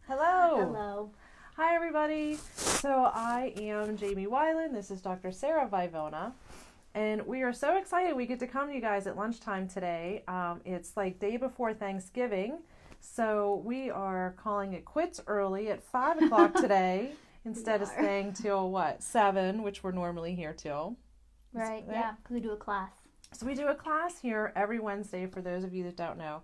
Hello. Hello. Hi, everybody. So I am Jamie Weiland. This is Dr. Sarah Vivona. And we are so excited we get to come to you guys at lunchtime today. It's like day before Thanksgiving. So we are calling it quits early at 5 o'clock today instead of staying till, 7, which we're normally here till. Right, yeah, because we do a class. So we do a class here every Wednesday for those of you that don't know.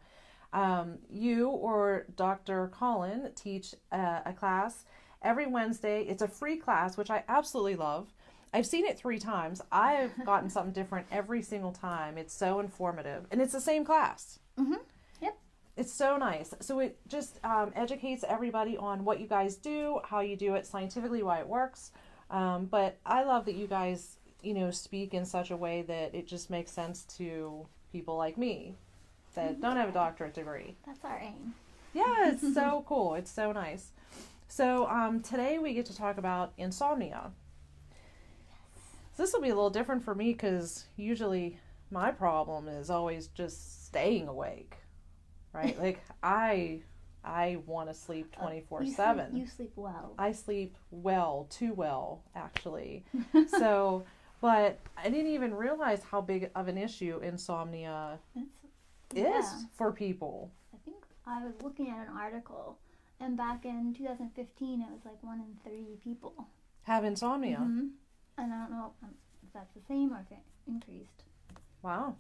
You or Dr. Colin teach a class every Wednesday. It's a free class, which I absolutely love. I've seen it 3 times. I've gotten something different every single time. It's so informative. And it's the same class. Mm-hmm. Yep. It's so nice. So it just educates everybody on what you guys do, how you do it scientifically, why it works. But I love that you guys, speak in such a way that it just makes sense to people like me that don't have a doctorate degree. That's our aim. Yeah, it's so cool. It's so nice. So today we get to talk about insomnia. So this will be a little different for me because usually my problem is always just staying awake, right? Like I want to sleep 24/7. You sleep well. I sleep well, too well, actually. So, but I didn't even realize how big of an issue insomnia is for people. I think I was looking at an article, and back in 2015, it was like 1 in 3 people Have insomnia. Mm-hmm. And I don't know if that's the same or if it increased. Wow.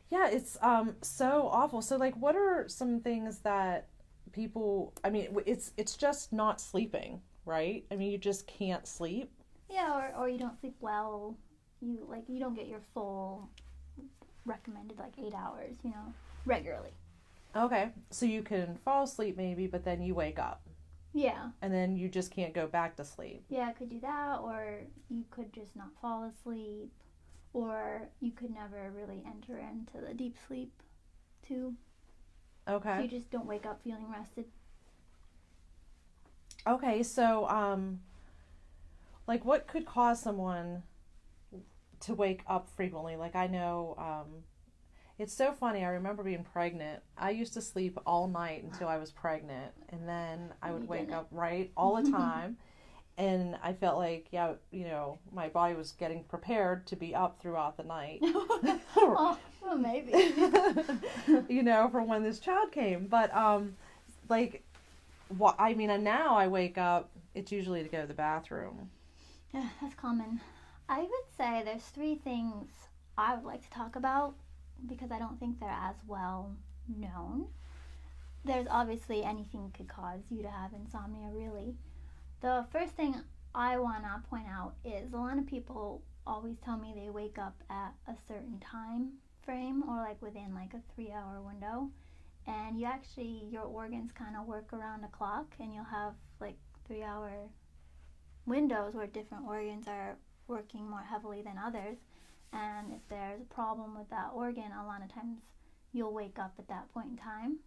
Yeah, it's so awful. So like what are some things that people, it's just not sleeping, right? I mean, you just can't sleep. Yeah, or you don't sleep well. You don't get your full recommended 8 hours, regularly. Okay. So you can fall asleep maybe, but then you wake up. Yeah. And then you just can't go back to sleep. Yeah, could do that, or you could just not fall asleep, or you could never really enter into the deep sleep too. Okay. So you just don't wake up feeling rested. Okay, so like what could cause someone to wake up frequently? Like I know it's so funny. I remember being pregnant. I used to sleep all night until I was pregnant, and then I would wake up all the time. And I felt like, my body was getting prepared to be up throughout the night. Well, maybe. For when this child came. But, and now I wake up, it's usually to go to the bathroom. Yeah, that's common. I would say there's 3 things I would like to talk about because I don't think they're as well known. There's obviously anything could cause you to have insomnia, really. The first thing I want to point out is a lot of people always tell me they wake up at a certain time frame or within a 3-hour window, and your organs kind of work around the clock, and you'll have 3-hour windows where different organs are working more heavily than others, and if there's a problem with that organ, a lot of times you'll wake up at that point in time.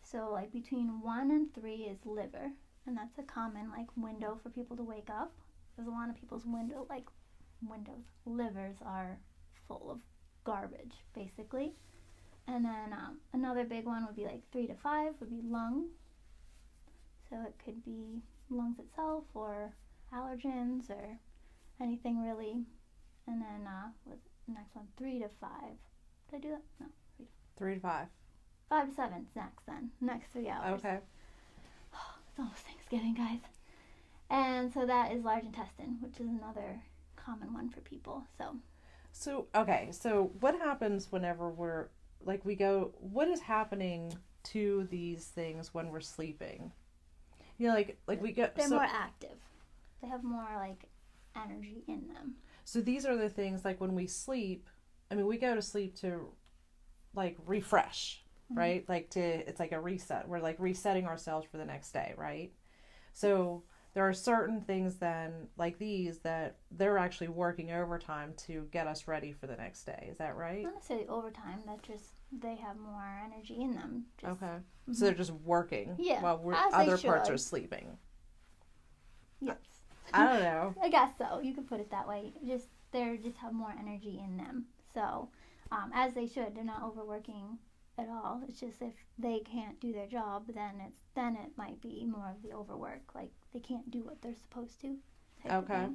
So between 1 and 3 is liver. And that's a common window for people to wake up. Because a lot of people's livers are full of garbage, basically. And then another big one would be 3 to 5 would be lung. So it could be lungs itself or allergens or anything really. And then what's the next one? 3 to 5. Did I do that? No. 3 to 5. 5 to 7 is next then. Next 3 hours. Okay. It's almost Thanksgiving, guys. And so that is large intestine, which is another common one for people. So what happens whenever what is happening to these things when we're sleeping? We go. They're more active. They have more energy in them. So these are the things when we sleep. I mean, we go to sleep to refresh. Right? It's like a reset. We're resetting ourselves for the next day, right? So there are certain things then these that they're actually working overtime to get us ready for the next day. Is that right? Not necessarily overtime. That just they have more energy in them. Okay. Mm-hmm. So they're just working while other parts are sleeping. Yes. I don't know. I guess so. You could put it that way. They just have more energy in them. So as they should. They're not overworking at all. It's just if they can't do their job, then it might be more of the overwork, like they can't do what they're supposed to. Okay.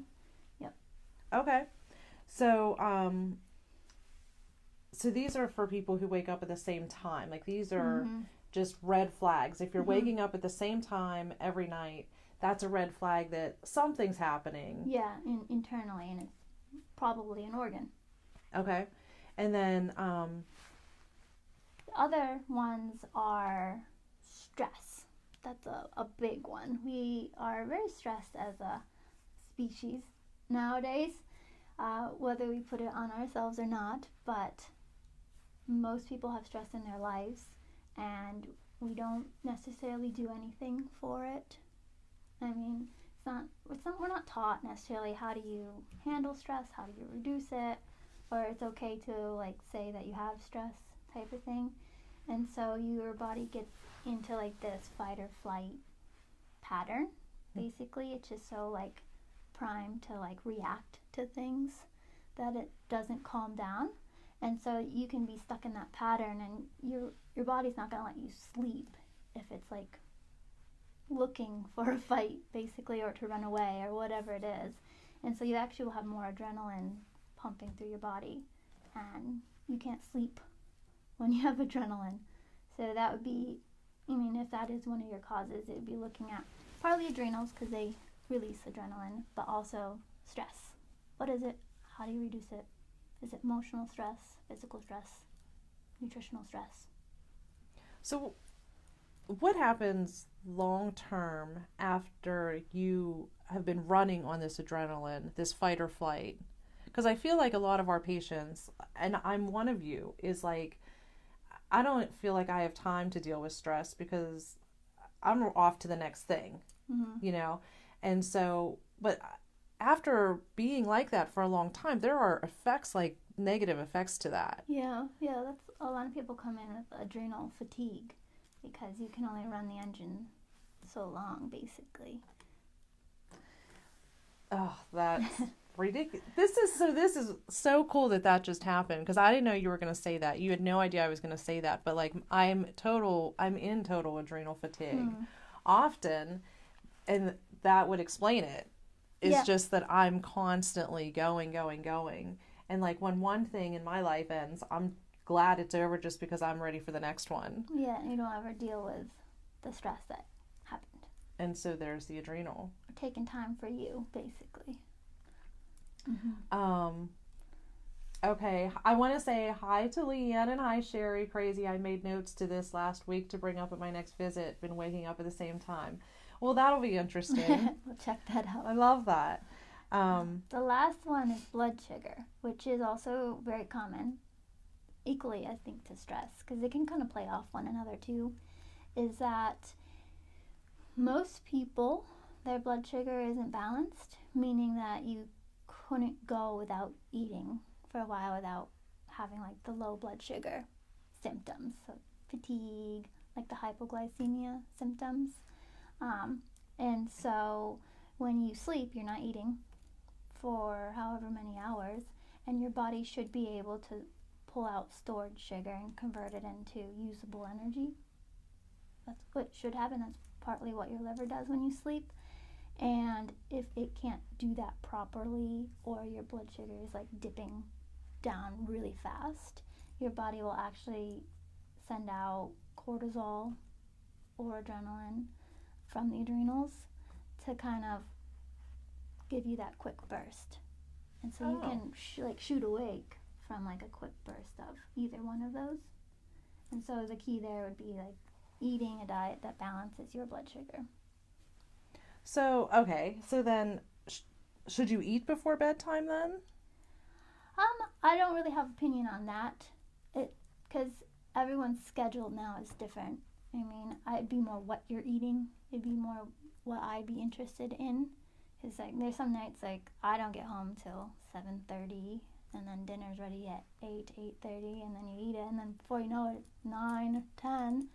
Yep. Okay. So, so these are for people who wake up at the same time. Like these are just red flags. If you're waking up at the same time every night, that's a red flag that something's happening. Yeah, internally, and it's probably an organ. Okay. And then other ones are stress. That's a big one. We are very stressed as a species nowadays, whether we put it on ourselves or not, but most people have stress in their lives, and we don't necessarily do anything for it. I mean, we're not taught necessarily how do you handle stress, how do you reduce it, or it's okay to like say that you have stress type of thing. And so your body gets into like this fight or flight pattern. Basically, it's just so like primed to like react to things that it doesn't calm down. And so you can be stuck in that pattern, and your body's not going to let you sleep if it's like looking for a fight basically, or to run away or whatever it is. And so you actually will have more adrenaline pumping through your body, and you can't sleep when you have adrenaline. So that would be, I mean, if that is one of your causes, it would be looking at partly adrenals because they release adrenaline, but also stress. What is it? How do you reduce it? Is it emotional stress, physical stress, nutritional stress? So what happens long term after you have been running on this adrenaline, this fight or flight? Because I feel like a lot of our patients, and I'm one of you, is like, I don't feel like I have time to deal with stress because I'm off to the next thing, you know? And so, but after being like that for a long time, there are effects, like negative effects to that. Yeah, that's a lot of people come in with adrenal fatigue because you can only run the engine so long, basically. Oh, that's ridiculous. This is so cool that just happened, because I didn't know you were going to say that. You had no idea I was going to say that, but like I'm in total adrenal fatigue often, and that would explain it. It's just that I'm constantly going. And like when one thing in my life ends, I'm glad it's over just because I'm ready for the next one. Yeah, you don't ever deal with the stress that happened. And so there's the adrenal. Taking time for you, basically. Okay, I want to say hi to Leanne and hi Sherry. Crazy, I made notes to this last week to bring up at my next visit. Been waking up at the same time. Well, that'll be interesting. We'll check that out. I love that. The last one is blood sugar, which is also very common. Equally, I think, to stress, because it can kind of play off one another too, is that most people, their blood sugar isn't balanced, meaning that you couldn't go without eating for a while without having like the low blood sugar symptoms, so fatigue, like the hypoglycemia symptoms. And so when you sleep, you're not eating for however many hours, and your body should be able to pull out stored sugar and convert it into usable energy. That's what should happen. That's partly what your liver does when you sleep. And if it can't do that properly, or your blood sugar is like dipping down really fast, your body will actually send out cortisol or adrenaline from the adrenals to kind of give you that quick burst. And so you can shoot awake from like a quick burst of either one of those. And so the key there would be like eating a diet that balances your blood sugar. So, okay, so then should you eat before bedtime then? I don't really have opinion on that, because everyone's schedule now is different. I mean, I'd be more what you're eating. It'd be more what I'd be interested in. Because like, there's some nights like I don't get home till 7:30, and then dinner's ready at 8:30, and then you eat it, and then before you know it, it's 9 or 10.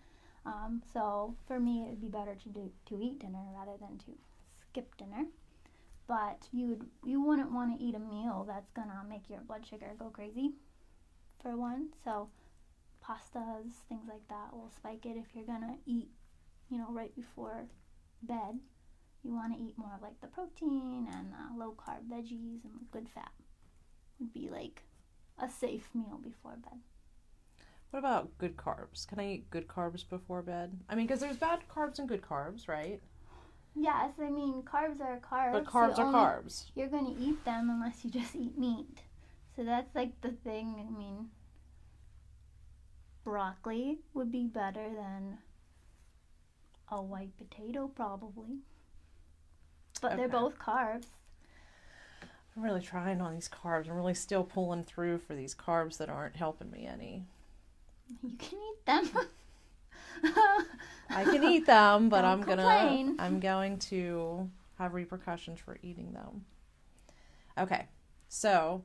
So for me, it'd be better to eat dinner rather than to skip dinner. But you wouldn't want to eat a meal that's gonna make your blood sugar go crazy, for one. So pastas, things like that will spike it. If you're gonna eat, right before bed, you want to eat more of like the protein and low carb veggies and good fat. Would be like a safe meal before bed. What about good carbs? Can I eat good carbs before bed? I mean, because there's bad carbs and good carbs, right? Yes, I mean, carbs are carbs. But carbs are carbs. You're going to eat them unless you just eat meat. So that's like the thing. I mean, broccoli would be better than a white potato, probably. But they're both carbs. I'm really trying on these carbs. I'm really still pulling through for these carbs that aren't helping me any. You can eat them. I can eat them, but I'm going to have repercussions for eating them. Okay. So,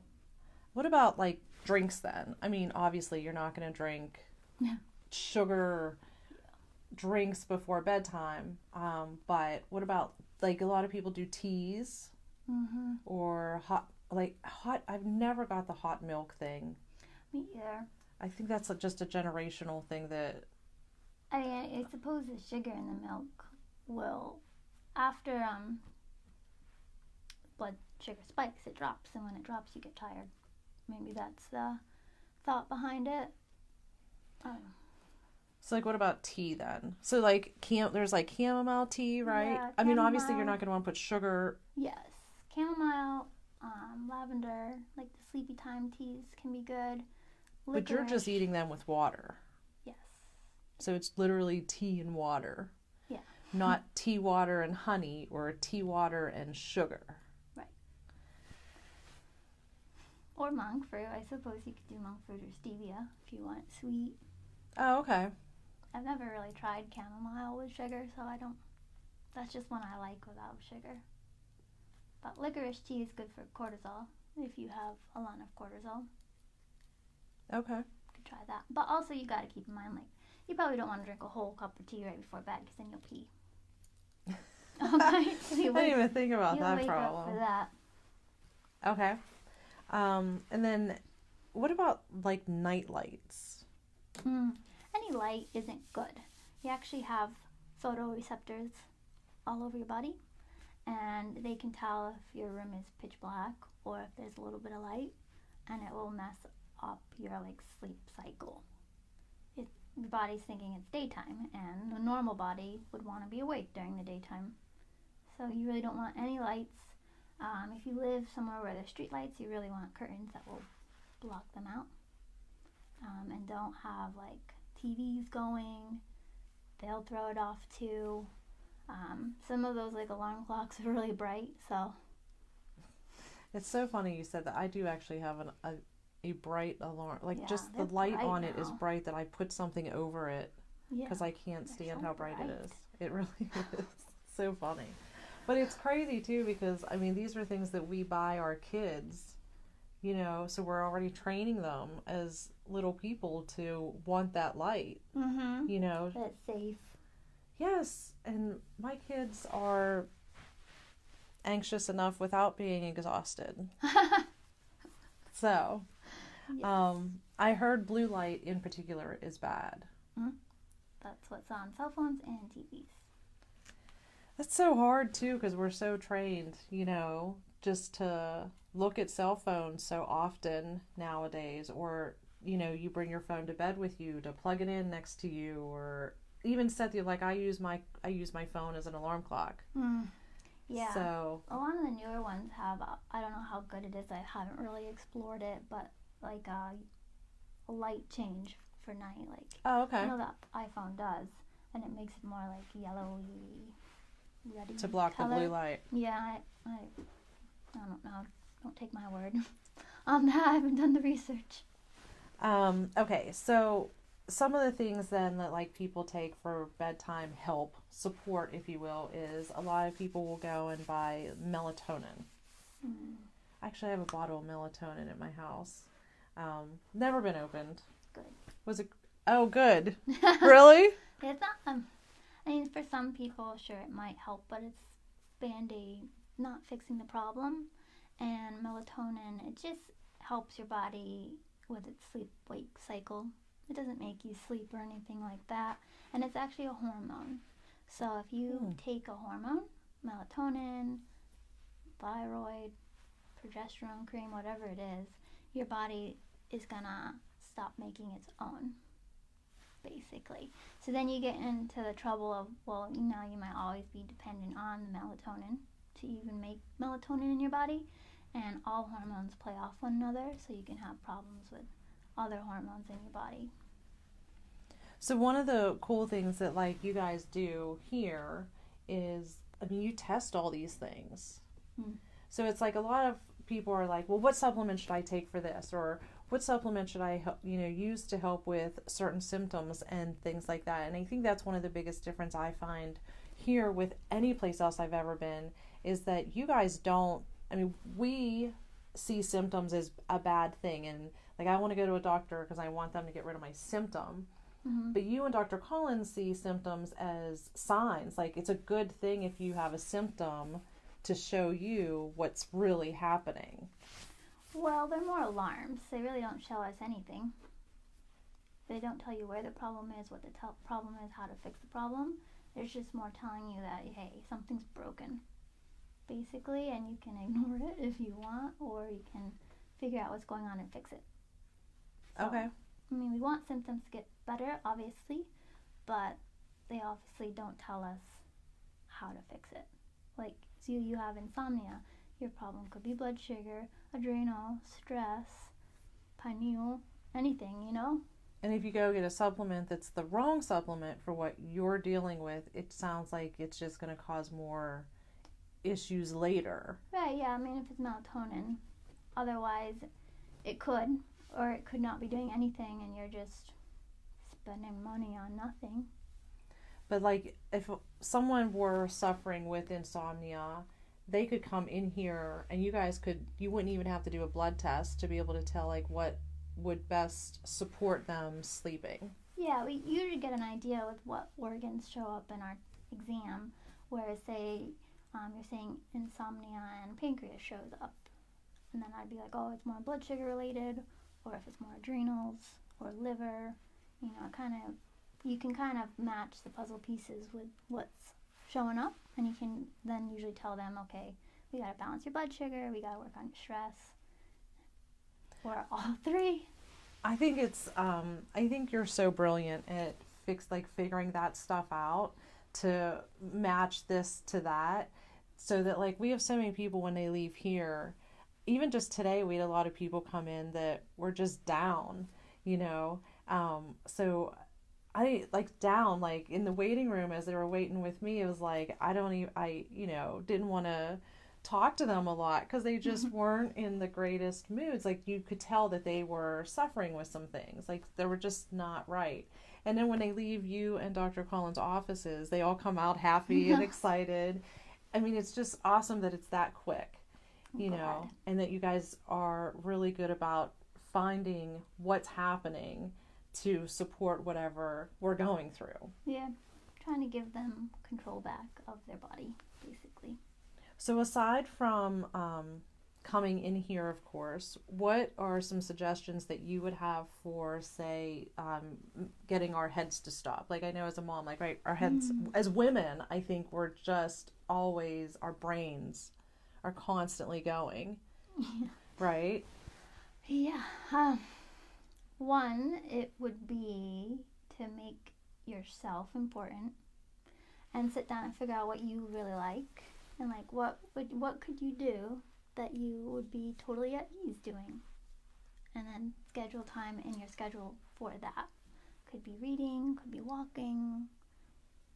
what about like drinks then? I mean, obviously you're not going to drink sugar drinks before bedtime. But what about like a lot of people do teas or hot. I've never got the hot milk thing. Me either. I think that's just a generational thing that. I suppose the sugar in the milk will, after blood sugar spikes, it drops, and when it drops, you get tired. Maybe that's the thought behind it. So, like, what about tea then? So, like, there's like chamomile tea, right? Yeah, I mean, obviously, you're not going to want to put sugar. Yes, chamomile, lavender, like the sleepy time teas can be good. Licorice. But you're just eating them with water. Yes. So it's literally tea and water. Yeah. Not tea, water, and honey, or tea, water, and sugar. Right. Or monk fruit. I suppose you could do monk fruit or stevia if you want it sweet. Oh, okay. I've never really tried chamomile with sugar, so I don't. That's just one I like without sugar. But licorice tea is good for cortisol if you have a lot of cortisol. Okay. You could try that. But also you got to keep in mind, like, you probably don't want to drink a whole cup of tea right before bed because then you'll pee. Okay? I didn't even think about that wake problem. Up for that. Okay. And then what about like night lights? Any light isn't good. You actually have photoreceptors all over your body, and they can tell if your room is pitch black or if there's a little bit of light, and it will mess up your like sleep cycle. Your body's thinking it's daytime, and the normal body would want to be awake during the daytime. So you really don't want any lights. If you live somewhere where there's street lights, you really want curtains that will block them out. And don't have like TVs going. They'll throw it off too. Some of those like alarm clocks are really bright, so. It's so funny you said that. I do actually have a bright alarm. Like, just the light on it is bright that I put something over it because I can't stand how bright it is. It really is. So funny. But it's crazy too because, I mean, these are things that we buy our kids, you know, so we're already training them as little people to want that light, you know. That's safe. Yes, and my kids are anxious enough without being exhausted. So, Yes. I heard blue light in particular is bad. That's what's on cell phones and TVs. That's so hard too because we're so trained, you know, just to look at cell phones so often nowadays, or, you know, you bring your phone to bed with you to plug it in next to you, or even set the, like, I use my phone as an alarm clock. Yeah. So a lot of the newer ones have, I don't know how good it is, I haven't really explored it, but like a light change for night, like. Oh, okay. I know that iPhone does, and it makes it more like yellowy, reddy To block color. the blue light. Yeah, I don't know. Don't take my word on that. I haven't done the research. Okay, so some of the things then that like people take for bedtime help, support, if you will, is a lot of people will go and buy melatonin. Actually, I have a bottle of melatonin at my house. Never been opened. Good. Was it? Oh, good. Really? It's not. I mean, for some people, sure, it might help, but it's Band-Aid, not fixing the problem. And melatonin, it just helps your body with its sleep-wake cycle. It doesn't make you sleep or anything like that. And it's actually a hormone. So if you take a hormone, melatonin, thyroid, progesterone cream, whatever it is, your body is gonna stop making its own, basically. So then you get into the trouble of, well, you know, you might always be dependent on the melatonin to even make melatonin in your body, and all hormones play off one another, so you can have problems with other hormones in your body. So one of the cool things that like you guys do here is, I mean, you test all these things. So it's like a lot of people are like, well, what supplement should I take for this, or what supplement should I use to help with certain symptoms and things like that. And I think that's one of the biggest difference I find here with any place else I've ever been, is that you guys don't, I mean, we see symptoms as a bad thing, and like I want to go to a doctor because I want them to get rid of my symptom. But you and Dr. Collins see symptoms as signs. Like it's a good thing if you have a symptom to show you what's really happening. Well, they're more alarms. They really don't show us anything. They don't tell you where the problem is, what the problem is, how to fix the problem. It's just more telling you that, hey, something's broken, basically, and you can ignore it if you want, or you can figure out what's going on and fix it. So, okay. I mean, we want symptoms to get better, obviously, but they obviously don't tell us how to fix it. Like, so you have insomnia. Your problem could be blood sugar, adrenal, stress, pineal, anything, you know? And if you go get a supplement that's the wrong supplement for what you're dealing with, it sounds like it's just going to cause more issues later. Right, yeah. I mean, if it's melatonin, otherwise it could, or it could not be doing anything and you're just spending money on nothing. But like if someone were suffering with insomnia, they could come in here and you wouldn't even have to do a blood test to be able to tell like what would best support them sleeping. Yeah, we usually get an idea with what organs show up in our exam, where say you're saying insomnia and pancreas shows up. And then I'd be like, oh, it's more blood sugar related, or if it's more adrenals or liver, you can kind of match the puzzle pieces with what's showing up, and you can then usually tell them, okay, we got to balance your blood sugar, we got to work on your stress, or all three. I think I think you're so brilliant at figuring that stuff out to match this to that, so that like we have so many people when they leave here. Even just today, we had a lot of people come in that were just down, so I down, like in the waiting room as they were waiting with me, it was like, didn't want to talk to them a lot because they just weren't in the greatest moods. Like you could tell that they were suffering with some things, like they were just not right. And then when they leave you and Dr. Collins' offices, they all come out happy and excited. I mean, it's just awesome that it's that quick. And that you guys are really good about finding what's happening to support whatever we're going through. Yeah, trying to give them control back of their body, basically. So aside from coming in here, of course, what are some suggestions that you would have for, say, getting our heads to stop? Like I know as a mom, like, right, our heads, as women, I think we're just always, our brains are constantly going, right? Yeah. One, it would be to make yourself important and sit down and figure out what you really like, and like what could you do that you would be totally at ease doing, and then schedule time in your schedule for that. Could be reading, could be walking,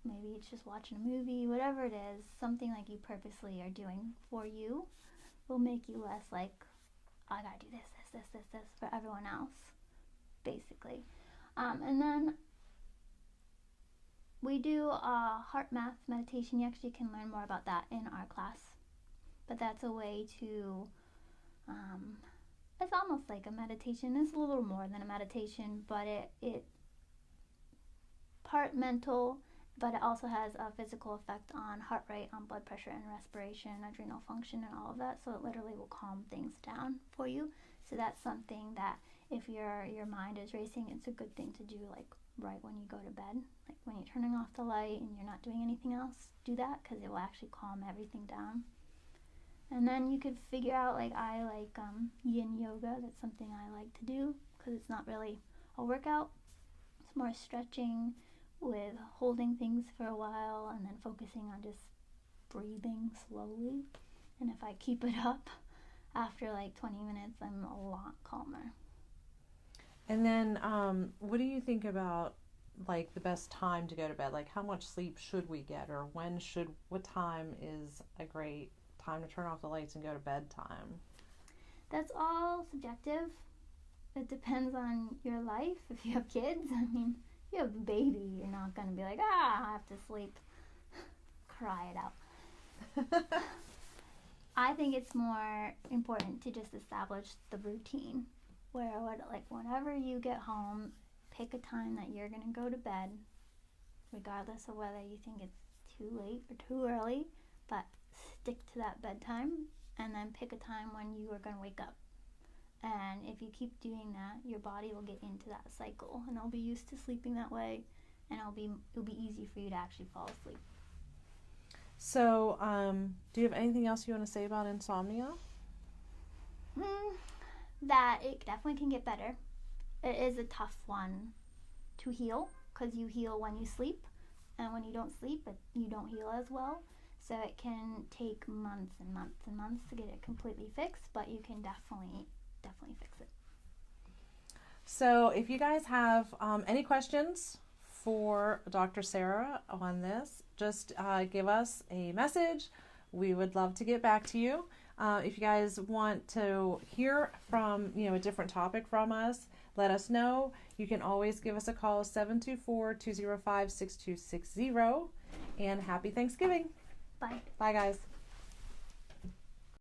maybe it's just watching a movie, whatever it is. Something like you purposely are doing for you will make you less like, I gotta do this for everyone else, basically. And then we do heart math meditation. You actually can learn more about that in our class. But that's a way to, it's almost like a meditation. It's a little more than a meditation, but it part mental, but it also has a physical effect on heart rate, on blood pressure and respiration, adrenal function, and all of that. So it literally will calm things down for you. So that's something that if your mind is racing, it's a good thing to do like right when you go to bed. Like when you're turning off the light and you're not doing anything else, do that because it will actually calm everything down. And then you could figure out, like I like yin yoga. That's something I like to do because it's not really a workout. It's more stretching with holding things for a while and then focusing on just breathing slowly. And if I keep it up, after like 20 minutes, I'm a lot calmer. And then what do you think about like the best time to go to bed? Like how much sleep should we get, or what time is a great time to turn off the lights and go to bedtime? That's all subjective. It depends on your life. If you have kids, I mean, if you have a baby, you're not going to be like, I have to sleep. Cry it out. I think it's more important to just establish the routine where, like, whenever you get home, pick a time that you're going to go to bed, regardless of whether you think it's too late or too early, but stick to that bedtime, and then pick a time when you are going to wake up. And if you keep doing that, your body will get into that cycle, and it'll be used to sleeping that way, and it'll be easy for you to actually fall asleep. So, do you have anything else you want to say about insomnia? That it definitely can get better. It is a tough one to heal because you heal when you sleep, and when you don't sleep, you don't heal as well. So it can take months and months and months to get it completely fixed, but you can definitely fix it. So if you guys have any questions for Dr. Sarah on this, just give us a message. We would love to get back to you. If you guys want to hear from a different topic from us, let us know. You can always give us a call, 724-205-6260. And happy Thanksgiving. Bye. Bye, guys.